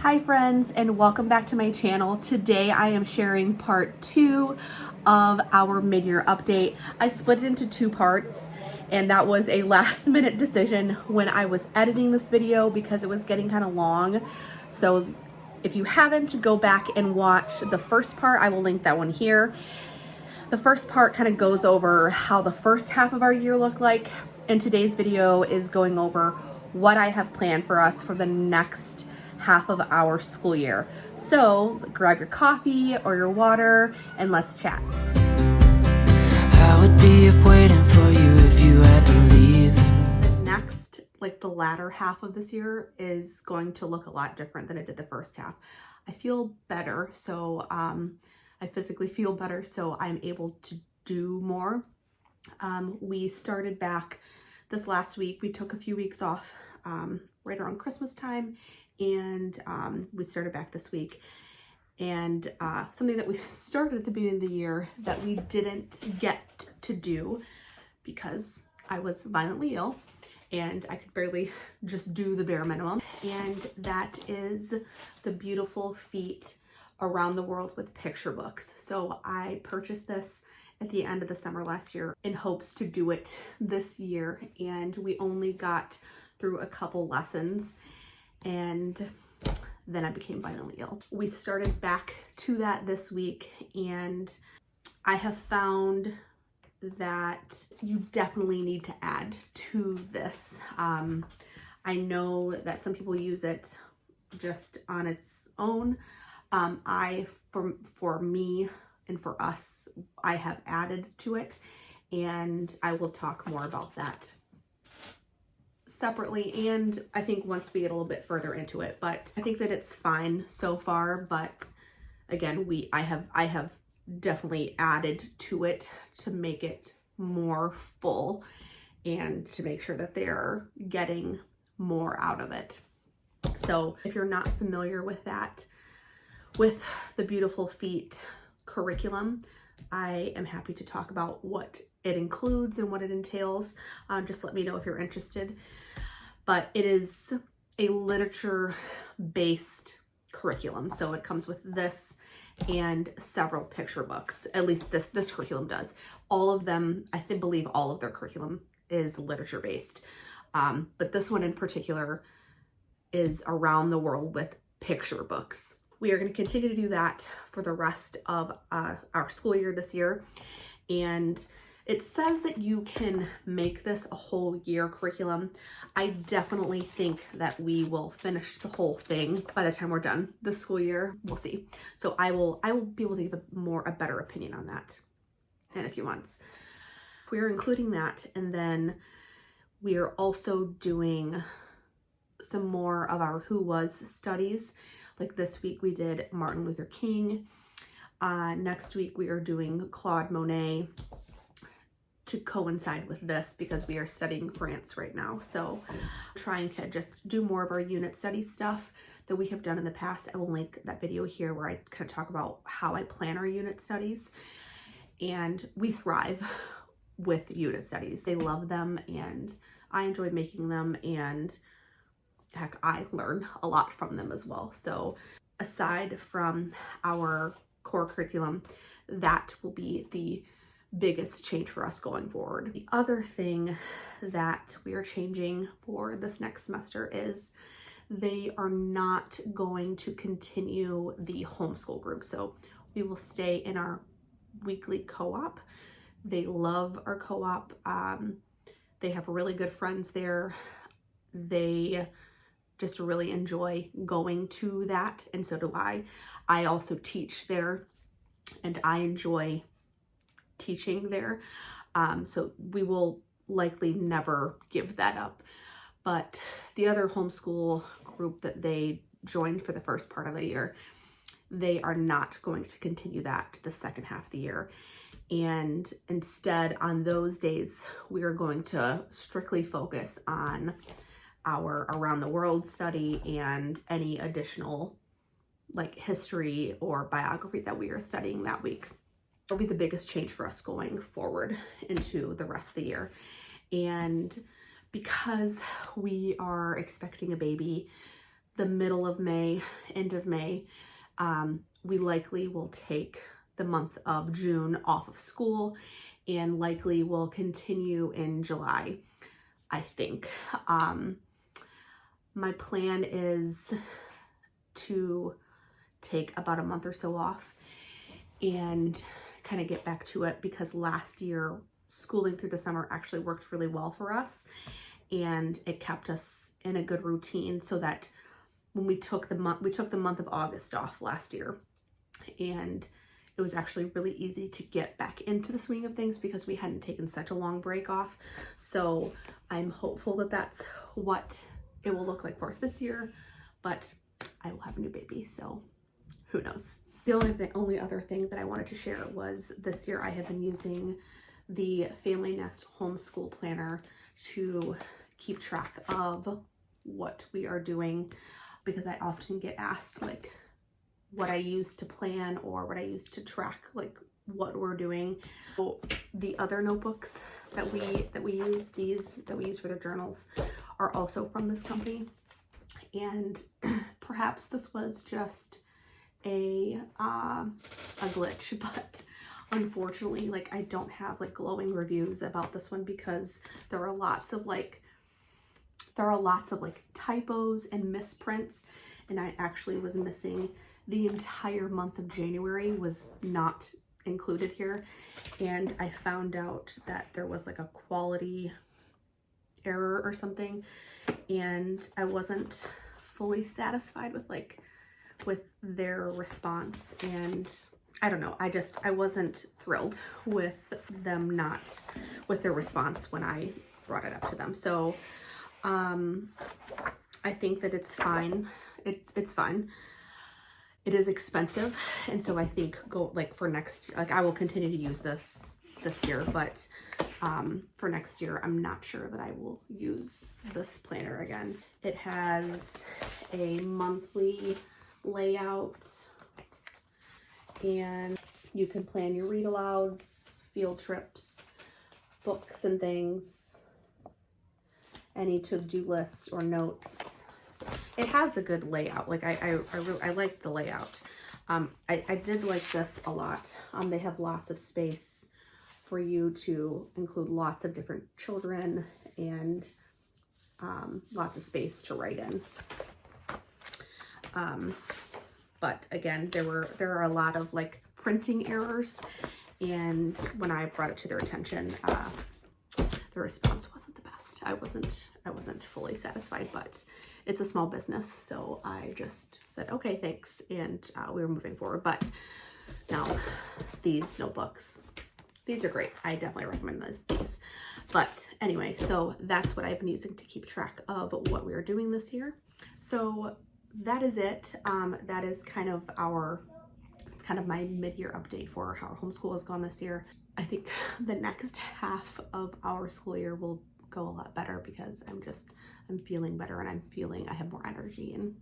Hi friends, and welcome back to my channel. Today I am sharing part 2 of our mid-year update. I split it into 2 parts, and that was a last minute decision when I was editing this video because it was getting kind of long. So if you haven't, go back and watch the first part. I will link that one here. The first part kind of goes over how the first half of our year looked like, and today's video is going over what I have planned for us for the next half of our school year. So grab your coffee or your water and let's chat. I would be up waiting for you if you had to leave. The next, the latter half of this year is going to look a lot different than it did the first half. I feel better, so I physically feel better, so I'm able to do more. We started back this last week. We took a few weeks off right around Christmas time, and we started back this week. And something that we started at the beginning of the year that we didn't get to do because I was violently ill and I could barely just do the bare minimum, and that is the beautiful feet around the world with picture books. So I purchased this at the end of the summer last year in hopes to do it this year, and we only got through a couple lessons and then I became violently ill. We started back to that this week, and I have found that you definitely need to add to this. I know that some people use it just on its own. For me and for us, I have added to it, and I will talk more about that separately, and I think once we get a little bit further into it. But I think that it's fine so far, but again, I have definitely added to it to make it more full and to make sure that they're getting more out of it. So if you're not familiar with that, with the Beautiful Feet curriculum, I am happy to talk about what it includes and what it entails. Just let me know if you're interested. But it is a literature-based curriculum. So it comes with this and several picture books. At least this curriculum does. All of them, I believe all of their curriculum is literature-based. But this one in particular is around the world with picture books. We are going to continue to do that for the rest of our school year this year. And it says that you can make this a whole year curriculum. I definitely think that we will finish the whole thing by the time we're done this school year. We'll see. So I will be able to give a better opinion on that in a few months. We're including that, and then we are also doing some more of our Who Was studies. Like this week we did Martin Luther King. Next week we are doing Claude Monet to coincide with this because we are studying France right now. So trying to just do more of our unit study stuff that we have done in the past. I will link that video here where I kind of talk about how I plan our unit studies. And we thrive with unit studies. They love them and I enjoy making them, and heck, I learn a lot from them as well. So aside from our core curriculum, that will be the biggest change for us going forward. The other thing that we are changing for this next semester is they are not going to continue the homeschool group. So we will stay in our weekly co-op. They love our co-op. They have really good friends there. They just really enjoy going to that, and so do I. I also teach there, and I enjoy teaching there. So we will likely never give that up. But the other homeschool group that they joined for the first part of the year, they are not going to continue that to the second half of the year. And instead, on those days, we are going to strictly focus on our around the world study and any additional history or biography that we are studying that week. It'll be the biggest change for us going forward into the rest of the year. And because we are expecting a baby, the middle of May, end of May, we likely will take the month of June off of school and likely will continue in July, I think. My plan is to take about a month or so off and kind of get back to it, because last year schooling through the summer actually worked really well for us, and it kept us in a good routine, so that when we took the month of August off last year, and it was actually really easy to get back into the swing of things because we hadn't taken such a long break off. So I'm hopeful that that's what it will look like for us this year, but I will have a new baby, so who knows. The only other thing that I wanted to share was this year I have been using the Family Nest Homeschool Planner to keep track of what we are doing, because I often get asked like what I use to plan or what I use to track like what we're doing. So the other notebooks that we use for the journals are also from this company, and perhaps this was just a glitch, but unfortunately, like, I don't have like glowing reviews about this one, because there are lots of like typos and misprints, and I actually was missing the entire month of January, was not included here, and I found out that there was like a quality error or something, and I wasn't fully satisfied with their response, and I don't know, I wasn't thrilled with their response when I brought it up to them. So I think that it's fine. It's fine. It is expensive, and so I think for next year, like, I will continue to use this year, but for next year I'm not sure that I will use this planner again. It has a monthly layout, and you can plan your read alouds, field trips, books and things, any to-do lists or notes. It has a good layout. Like, I like the layout. I did like this a lot. They have lots of space for you to include lots of different children, and lots of space to write in. But again, there are a lot of like printing errors, and when I brought it to their attention, the response wasn't the best. I wasn't fully satisfied, but it's a small business, so I just said, okay, thanks, and we were moving forward. But now these notebooks, these are great. I definitely recommend these. But anyway, so that's what I've been using to keep track of what we are doing this year. So that is it. That is kind of my mid-year update for how our homeschool has gone this year. I think the next half of our school year will go a lot better, because I'm feeling better, and I'm feeling I have more energy, and